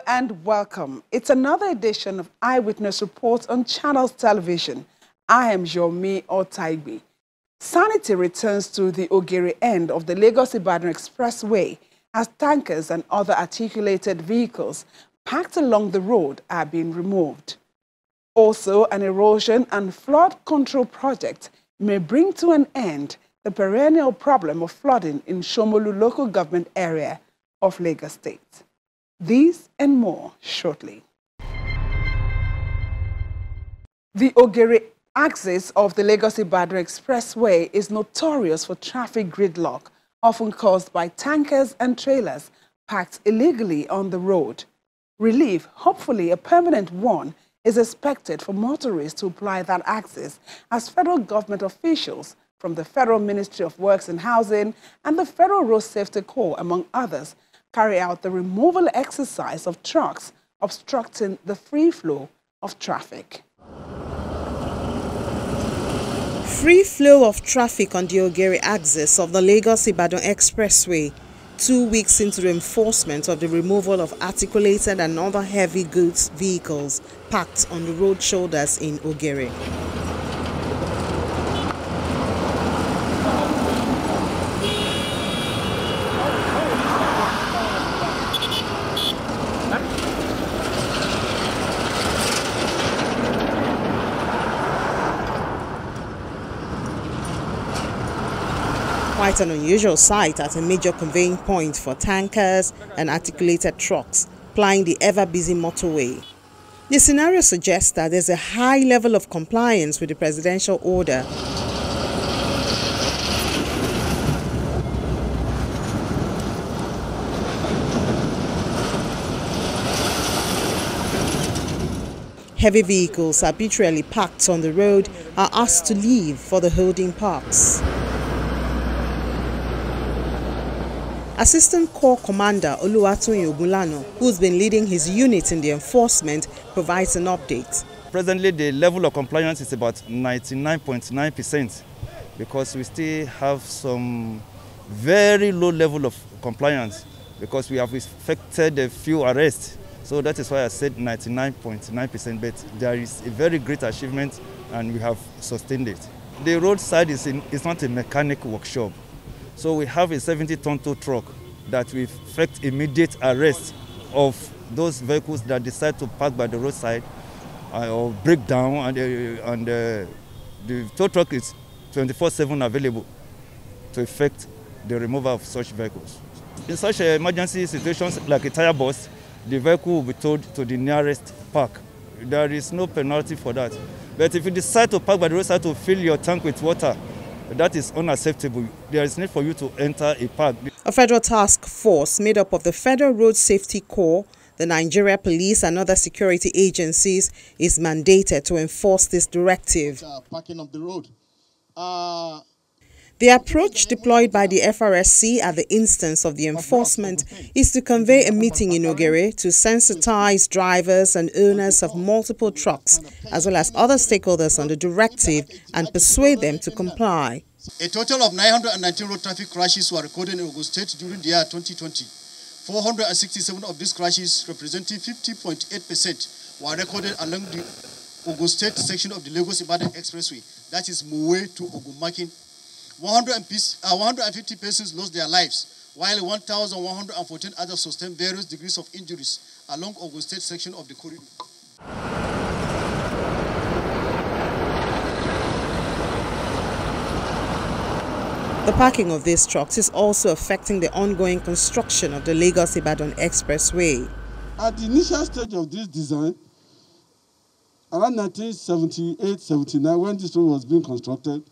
and welcome. It's another edition of Eyewitness Reports on Channels Television. I am Jomi Otaigbe. Sanity returns to the Ogere end of the Lagos-Ibadan Expressway as tankers and other articulated vehicles packed along the road are being removed. Also, an erosion and flood control project may bring to an end the perennial problem of flooding in Shomolu local government area of Lagos State. These and more shortly. The Ogere axis of the Lagos-Ibadan Expressway is notorious for traffic gridlock, often caused by tankers and trailers parked illegally on the road. Relief, hopefully a permanent one, is expected for motorists to apply that axis as federal government officials from the Federal Ministry of Works and Housing and the Federal Road Safety Corps, among others, carry out the removal exercise of trucks obstructing the free flow of traffic. Free flow of traffic on the Ogere axis of the Lagos-Ibadan Expressway, 2 weeks into the enforcement of the removal of articulated and other heavy goods vehicles parked on the road shoulders in Ogere. Quite an unusual sight at a major conveying point for tankers and articulated trucks plying the ever-busy motorway. The scenario suggests that there's a high level of compliance with the presidential order. Heavy vehicles arbitrarily parked on the road are asked to leave for the holding parks. Assistant Corps Commander Oluwatoyin Ogunlana, who's been leading his unit in the enforcement, provides an update. Presently, the level of compliance is about 99.9% because we still have some very low level of compliance because we have effected a few arrests. So that is why I said 99.9%, but there is a very great achievement and we have sustained it. The roadside is not a mechanic workshop. So we have a 70-ton tow truck that will effect immediate arrest of those vehicles that decide to park by the roadside or break down, and the tow truck is 24/7 available to effect the removal of such vehicles. In such emergency situations like a tire burst, the vehicle will be towed to the nearest park. There is no penalty for that. But if you decide to park by the roadside to fill your tank with water, that is unacceptable. There is need for you to enter a park. A federal task force made up of the Federal Road Safety Corps, the Nigeria Police and other security agencies is mandated to enforce this directive. Parking of the road. The approach deployed by the FRSC at the instance of the enforcement is to convey a meeting in Ogere to sensitize drivers and owners of multiple trucks, as well as other stakeholders on the directive, and persuade them to comply. A total of 919 road traffic crashes were recorded in Ogun State during the year 2020. 467 of these crashes, representing 50.8%, were recorded along the Ogun State section of the Lagos-Ibadan Expressway, that is Mowe to Ogunmakin. 150 persons lost their lives, while 1,114 others sustained various degrees of injuries along Ogun State section of the corridor. The parking of these trucks is also affecting the ongoing construction of the Lagos-Ibadan Expressway. At the initial stage of this design, around 1978-79, when this road was being constructed,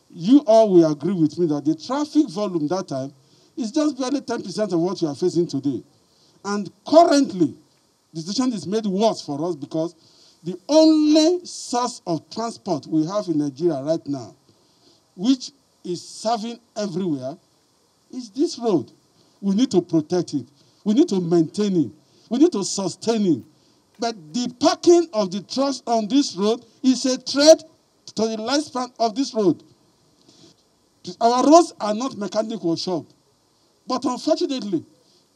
you all will agree with me that the traffic volume that time is just barely 10% of what you are facing today. And currently, the situation is made worse for us because the only source of transport we have in Nigeria right now, which is serving everywhere, is this road. We need to protect it. We need to maintain it. We need to sustain it. But the parking of the trucks on this road is a threat to the lifespan of this road. Our roads are not mechanic workshop. But unfortunately,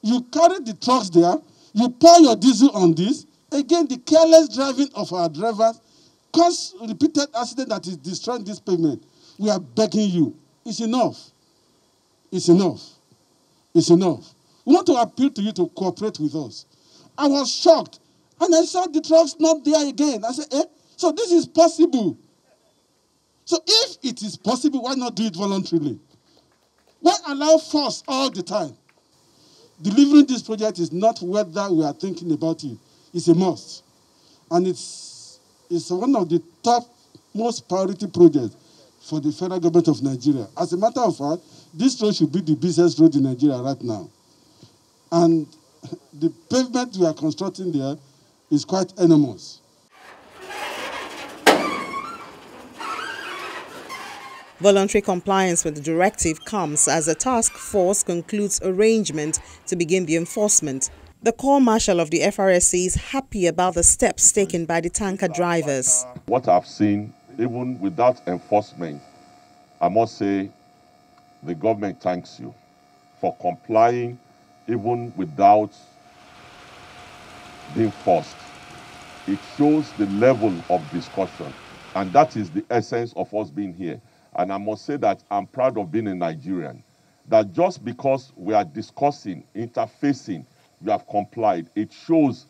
you carry the trucks there, You pour your diesel on this. Again, the careless driving of our drivers cause repeated accident that is destroying this pavement. We are begging you. It's enough. It's enough. It's enough. We want to appeal to you to cooperate with us. I was shocked. And I saw the trucks not there again. I said, eh? So this is possible. So if it is possible, why not do it voluntarily? Why allow force all the time? Delivering this project is not whether we are thinking about it. It's a must. And it's one of the top most priority projects for the federal government of Nigeria. As a matter of fact, this road should be the busiest road in Nigeria right now. And the pavement we are constructing there is quite enormous. Voluntary compliance with the directive comes as the task force concludes arrangement to begin the enforcement. The Corps Marshal of the FRSC is happy about the steps taken by the tanker drivers. What I've seen, even without enforcement, I must say the government thanks you for complying even without being forced. It shows the level of discussion, and that is the essence of us being here. And I must say that I'm proud of being a Nigerian, that just because we are discussing, interfacing, we have complied. It shows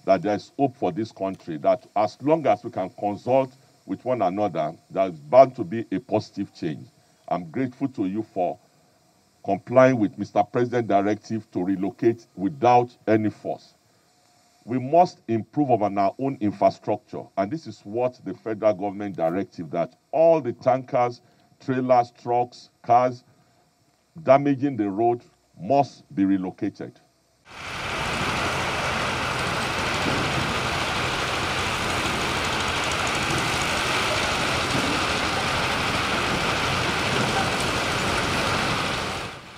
that there's hope for this country, that as long as we can consult with one another, there's bound to be a positive change. I'm grateful to you for complying with Mr. President's directive to relocate without any force. We must improve on our own infrastructure, and this is what the federal government directive, that all the tankers, trailers, trucks, cars damaging the road must be relocated.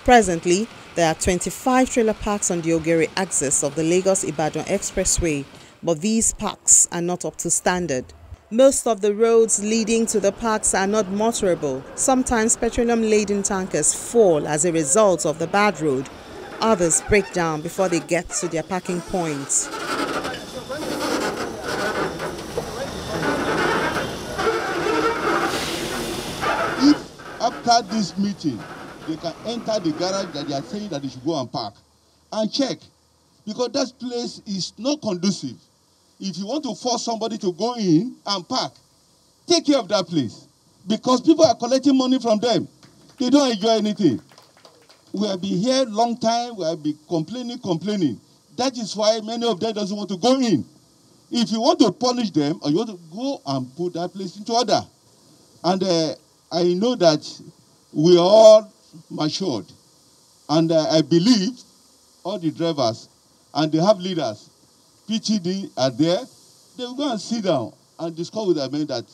Presently, there are 25 trailer parks on the Ogere axis of the Lagos-Ibadan Expressway, but these parks are not up to standard. Most of the roads leading to the parks are not motorable. Sometimes petroleum-laden tankers fall as a result of the bad road. Others break down before they get to their parking points. If after this meeting, they can enter the garage that they are saying that they should go and park and check, because that place is not conducive. If you want to force somebody to go in and park, take care of that place, because people are collecting money from them. They don't enjoy anything. We have been here a long time. We have been complaining. That is why many of them doesn't want to go in. If you want to punish them, or you want to go and put that place into order. And I know that we are all matured, and I believe all the drivers, and they have leaders, PTD are there, they will go and sit down and discuss with their men that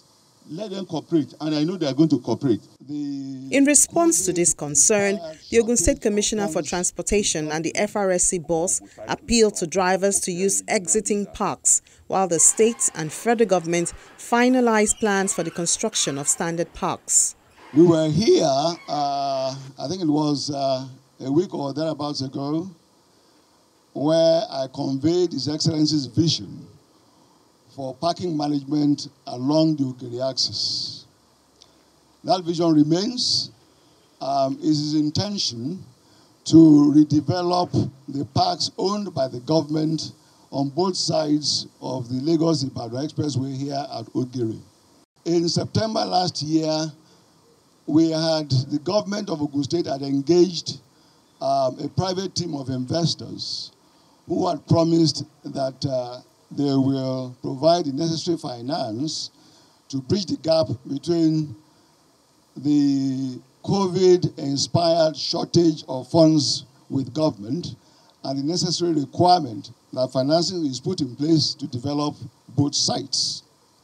let them cooperate, and I know they are going to cooperate. In response to this concern, the Ogun State Commissioner for Transportation and the FRSC boss appealed to drivers to use exiting parks, while the state and federal government finalized plans for the construction of standard parks. We were here, I think it was a week or thereabouts ago, where I conveyed His Excellency's vision for parking management along the Ogere axis. That vision remains. It is his intention to redevelop the parks owned by the government on both sides of the Lagos-Ibadan Expressway here at Ogere. In September last year, the government of Ogun State had engaged a private team of investors who had promised that they will provide the necessary finance to bridge the gap between the COVID-inspired shortage of funds with government and the necessary requirement that financing is put in place to develop both sites.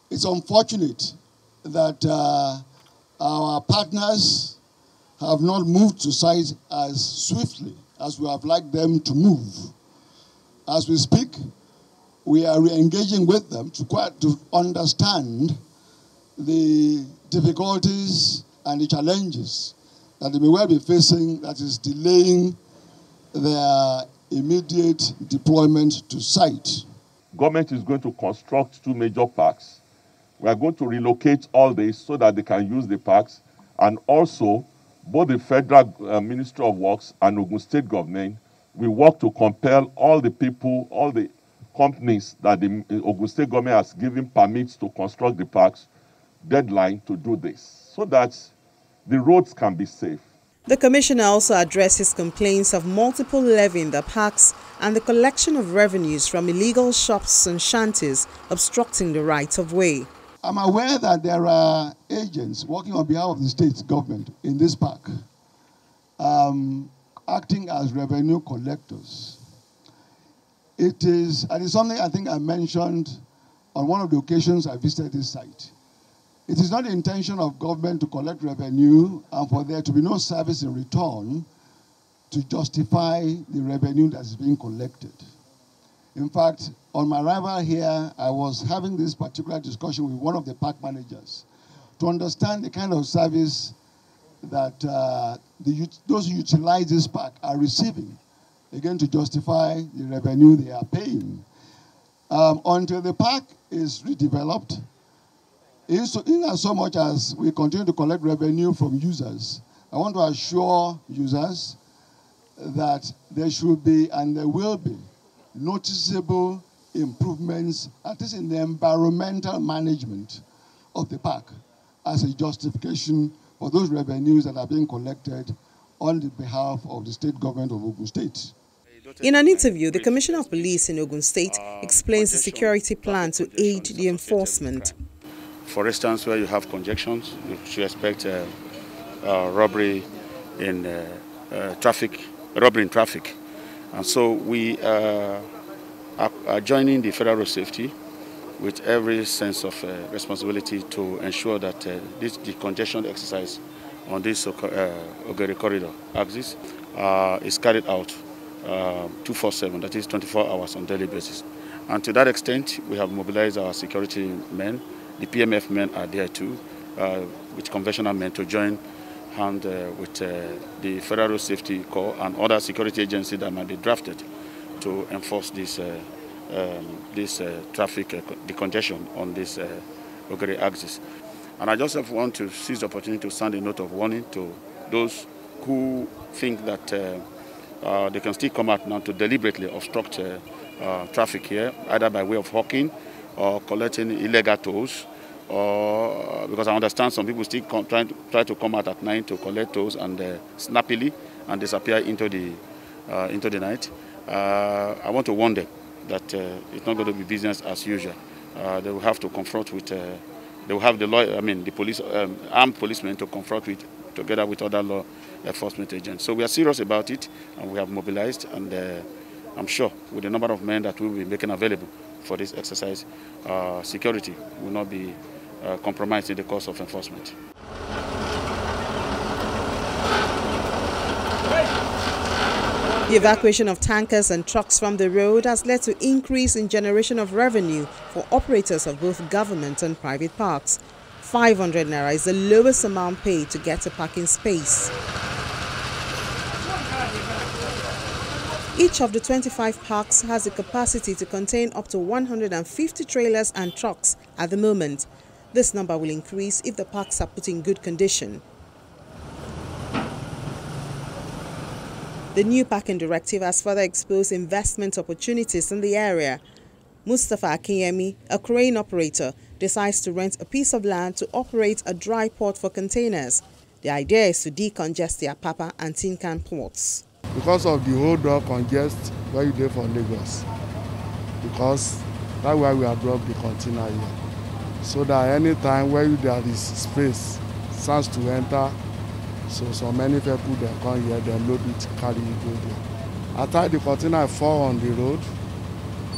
It's unfortunate that our partners have not moved to site as swiftly as we have liked them to move. As we speak, we are re-engaging with them to understand the difficulties and the challenges that they may well be facing that is delaying their immediate deployment to site. Government is going to construct 2 major parks. We are going to relocate all this so that they can use the parks, and also both the Federal Ministry of Works and Ogun State government will work to compel all the people, all the companies that the Ogun State government has given permits to construct the parks, deadline to do this, so that the roads can be safe. The commissioner also addresses complaints of multiple levy in the parks and the collection of revenues from illegal shops and shanties obstructing the right-of-way. I'm aware that there are agents working on behalf of the state government in this park, acting as revenue collectors. It is something I think I mentioned on one of the occasions I visited this site. It is not the intention of government to collect revenue and for there to be no service in return to justify the revenue that is being collected. In fact, on my arrival here, I was having this particular discussion with one of the park managers to understand the kind of service that those who utilize this park are receiving, again, to justify the revenue they are paying. Until the park is redeveloped, in so much as we continue to collect revenue from users, I want to assure users that there should be and there will be noticeable improvements, at least in the environmental management of the park, as a justification for those revenues that are being collected on the behalf of the state government of Ogun State. In an interview, the Commissioner of Police in Ogun State explains the security plan to aid the enforcement. For instance, where you have congestions, you should expect robbery in traffic. And so we are joining the Federal Road Safety with every sense of responsibility to ensure that the congestion exercise on this Ogere corridor axis is carried out 247, that is 24 hours on a daily basis. And to that extent, we have mobilized our security men. The PMF men are there too, with conventional men to join hand with the Federal Road Safety Corps and other security agencies that might be drafted to enforce this traffic, the congestion on this Ogere axis. And I just want to seize the opportunity to sound a note of warning to those who think that they can still come out now to deliberately obstruct traffic here, either by way of hawking or collecting illegal tolls, or because I understand some people still try to come out at night to collect tolls and snappily and disappear into the night. I want to warn them that it's not going to be business as usual. They will have to confront with, they will have the police, armed policemen to confront with, together with other law enforcement agents. So we are serious about it, and we have mobilized, and I'm sure with the number of men that we will be making available for this exercise, security will not be compromised in the course of enforcement. The evacuation of tankers and trucks from the road has led to increase in generation of revenue for operators of both government and private parks. 500 naira is the lowest amount paid to get a parking space. Each of the 25 parks has the capacity to contain up to 150 trailers and trucks at the moment. This number will increase if the parks are put in good condition. The new parking directive has further exposed investment opportunities in the area. Mustafa Akinyemi, a crane operator, decides to rent a piece of land to operate a dry port for containers. The idea is to decongest the Apapa and Tin Can ports. Because of the hold up congest where you dey for Lagos, because that's why we have dropped the container here, so that anytime where there is space, chance to enter, so many people that come here, they load it, carry it, go there. After the container fall on the road,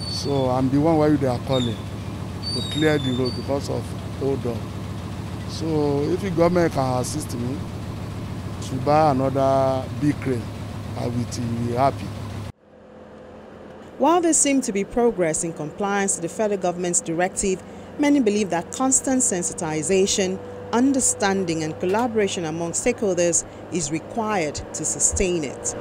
so I'm the one where they are calling to clear the road because of hold up. So if the government can assist me to buy another big crane, I will be happy. While there seems to be progress in compliance to the federal government's directive, many believe that constant sensitization, understanding and collaboration among stakeholders is required to sustain it.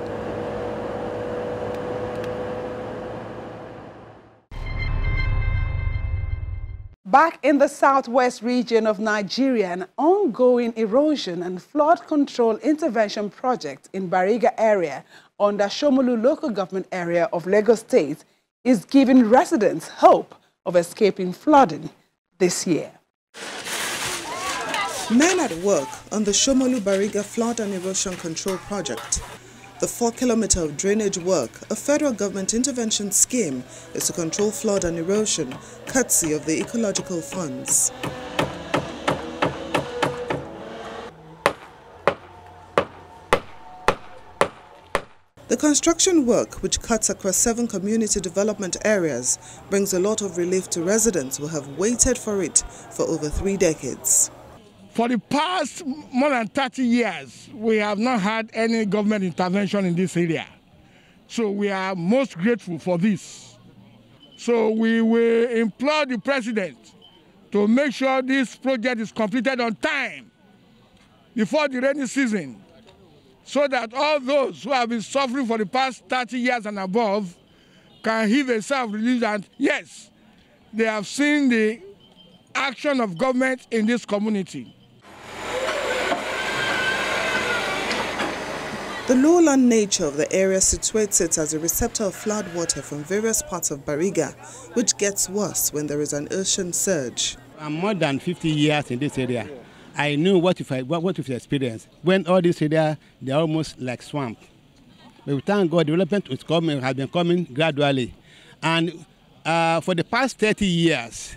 Back in the southwest region of Nigeria, an ongoing erosion and flood control intervention project in Bariga area under Shomolu local government area of Lagos State is giving residents hope of escaping flooding this year. Men at work on the Shomolu Bariga Flood and Erosion Control Project. The 4-kilometer of drainage work, a federal government intervention scheme, is to control flood and erosion, courtesy of the ecological funds. The construction work, which cuts across 7 community development areas, brings a lot of relief to residents who have waited for it for over 3 decades. For the past more than 30 years, we have not had any government intervention in this area. So we are most grateful for this. So we will implore the president to make sure this project is completed on time before the rainy season, so that all those who have been suffering for the past 30 years and above can heave a sigh of relief that, yes, they have seen the action of government in this community. The lowland nature of the area situates it as a receptor of floodwater from various parts of Bariga, which gets worse when there is an ocean surge. I'm more than 50 years in this area. I know what we've experienced. When all this area, they're almost like swamp. But we thank God, development has been coming gradually. And for the past 30 years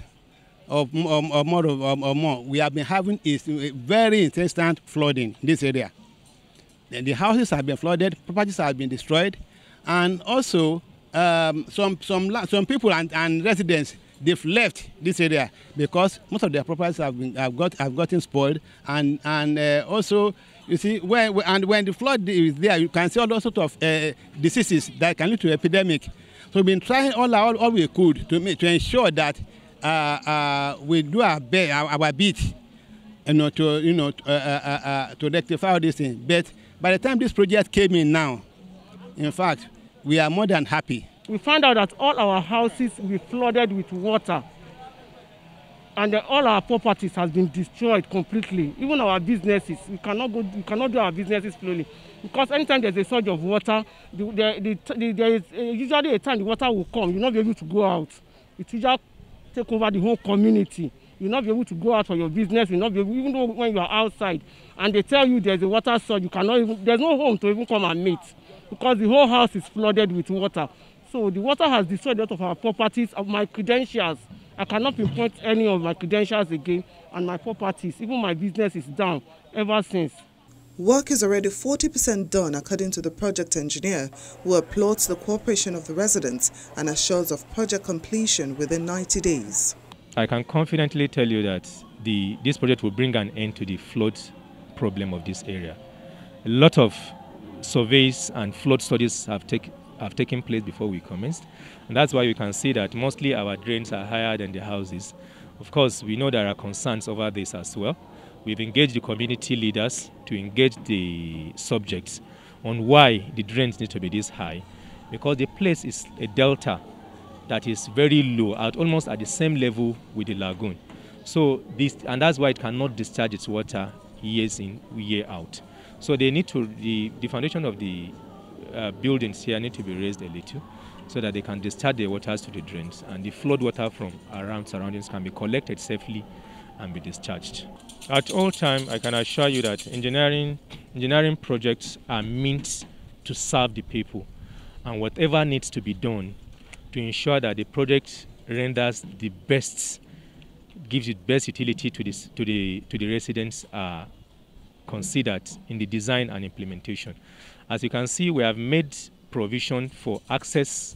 or more, we have been having a very incessant flooding in this area. The houses have been flooded, properties have been destroyed, and also some people and residents, they've left this area because most of their properties have gotten spoiled, and also you see when the flood is there, you can see all sorts of diseases that can lead to epidemic. So we've been trying all we could to ensure that we do our bit, to rectify all these things. But by the time this project came in now, in fact, we are more than happy. We found out that all our houses were flooded with water, and all our properties has been destroyed completely. Even our businesses, we cannot do our businesses slowly, because anytime there's a surge of water, there is usually a time the water will come. You'll not be able to go out. It will just take over the whole community. You'll not be able to go out for your business. You'll not be able, even though when you are outside and they tell you there's a water surge, you cannot even, there's no home to even come and meet, because the whole house is flooded with water. So the water has destroyed a lot of our properties, of my credentials. I cannot pinpoint any of my credentials again, and my properties, even my business is down ever since. Work is already 40% done, according to the project engineer, who applauds the cooperation of the residents and assures of project completion within 90 days. I can confidently tell you that this project will bring an end to the flood problem of this area. A lot of surveys and flood studies have taken place before we commenced, and that's why you can see that mostly our drains are higher than the houses. Of course, we know there are concerns over this as well. We've engaged the community leaders to engage the subjects on why the drains need to be this high, because the place is a delta that is very low, almost at the same level with the lagoon. So and that's why it cannot discharge its water years in, year out. So they need to, the foundation of the buildings here need to be raised a little, so that they can discharge the waters to the drains, and the flood water from around surroundings can be collected safely and be discharged. At all times, I can assure you that engineering projects are meant to serve the people, and whatever needs to be done to ensure that the project renders the best, gives the best utility to the residents are considered in the design and implementation. As you can see, we have made provision for access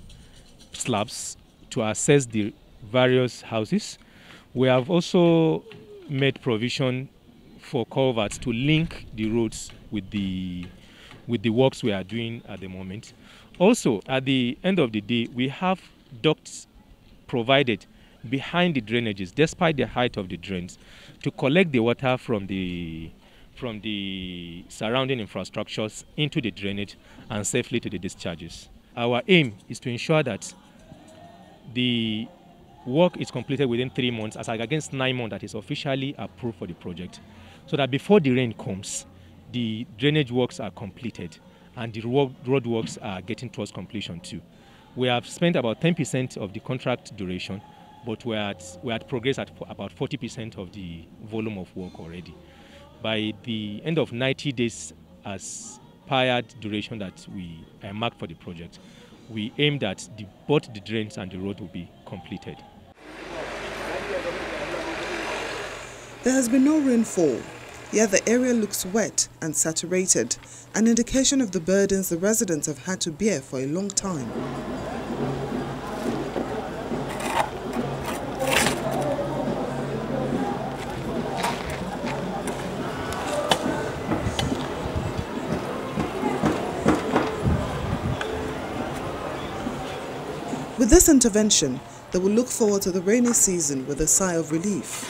slabs to access the various houses. We have also made provision for culverts to link the roads with the works we are doing at the moment. Also, at the end of the day, we have ducts provided behind the drainages, despite the height of the drains, to collect the water from the surrounding infrastructures into the drainage and safely to the discharges. Our aim is to ensure that the work is completed within 3 months, as against 9 months that is officially approved for the project, so that before the rain comes, the drainage works are completed and the road works are getting towards completion too. We have spent about 10% of the contract duration, but we're at progress at about 40% of the volume of work already. By the end of 90 days as per duration that we marked for the project, we aim that both the drains and the road will be completed. There has been no rainfall, yet the area looks wet and saturated, an indication of the burdens the residents have had to bear for a long time. With this intervention, they will look forward to the rainy season with a sigh of relief.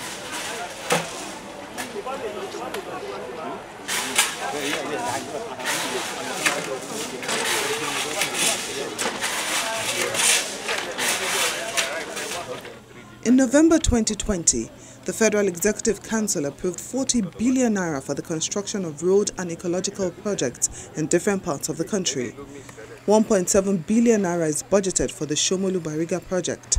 In November 2020, the Federal Executive Council approved 40 billion naira for the construction of road and ecological projects in different parts of the country. 1.7 billion naira is budgeted for the Shomolu-Bariga project.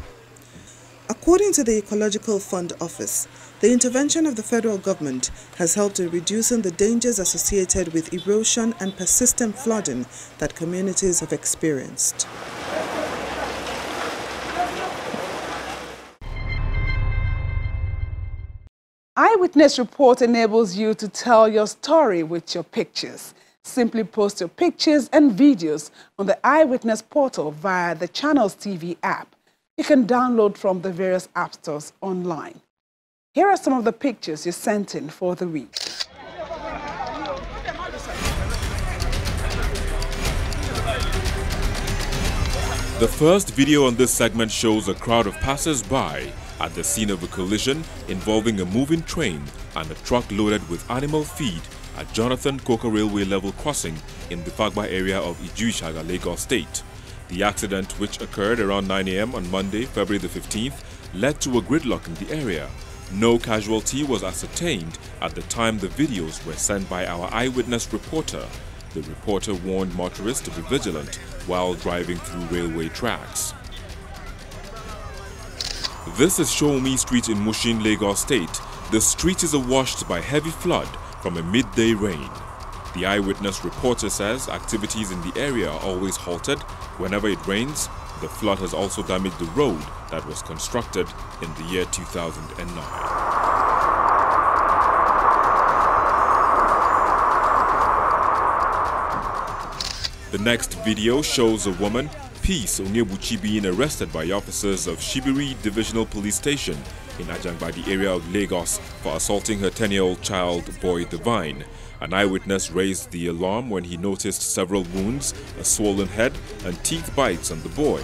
According to the Ecological Fund Office, the intervention of the federal government has helped in reducing the dangers associated with erosion and persistent flooding that communities have experienced. Eyewitness Report enables you to tell your story with your pictures. Simply post your pictures and videos on the Eyewitness portal via the Channels TV app. You can download from the various app stores online. Here are some of the pictures you sent in for the week. The first video on this segment shows a crowd of passers-by at the scene of a collision involving a moving train and a truck loaded with animal feed at Jonathan Coker Railway level crossing in the Fagba area of Ijuishaga, Lagos State. The accident, which occurred around 9 a.m. on Monday, February the 15th, led to a gridlock in the area. No casualty was ascertained at the time the videos were sent by our eyewitness reporter. The reporter warned motorists to be vigilant while driving through railway tracks. This is Shoumi Street in Mushin, Lagos State. The street is awash by heavy flood from a midday rain. The eyewitness reporter says activities in the area are always halted whenever it rains. The flood has also damaged the road that was constructed in the year 2009. The next video shows a woman, Peace Onyebuchi, being arrested by officers of Shibiri Divisional Police Station in Ajangbadi area of Lagos for assaulting her 10-year-old child, Boy Divine. An eyewitness raised the alarm when he noticed several wounds, a swollen head, and teeth bites on the boy.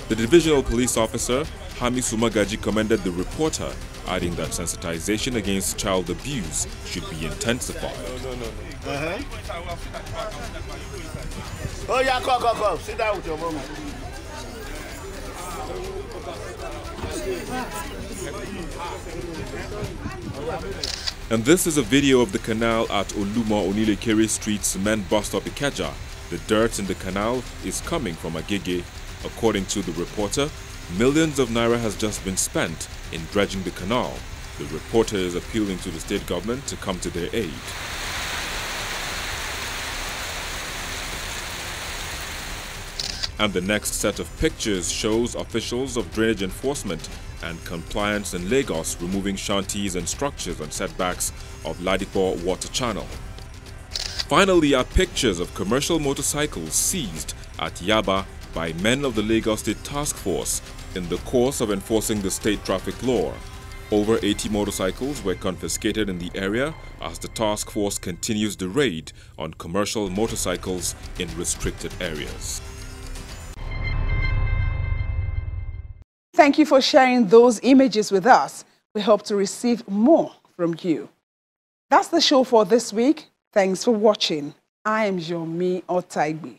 The divisional police officer, Hamisu Magaji, commended the reporter, adding that sensitization against child abuse should be intensified. Oh yeah, come. Sit down with your mama. And this is a video of the canal at Oluma Onilekere Street Cement Bus Stop Ikeja. The dirt in the canal is coming from Ogere. According to the reporter, millions of naira has just been spent in dredging the canal. The reporter is appealing to the state government to come to their aid. And the next set of pictures shows officials of drainage enforcement and compliance in Lagos removing shanties and structures and setbacks of Ladipo water channel. Finally are pictures of commercial motorcycles seized at Yaba by men of the Lagos State Task Force in the course of enforcing the state traffic law. Over 80 motorcycles were confiscated in the area as the task force continues the raid on commercial motorcycles in restricted areas. Thank you for sharing those images with us. We hope to receive more from you. That's the show for this week. Thanks for watching. I am Yomi Otaigbe.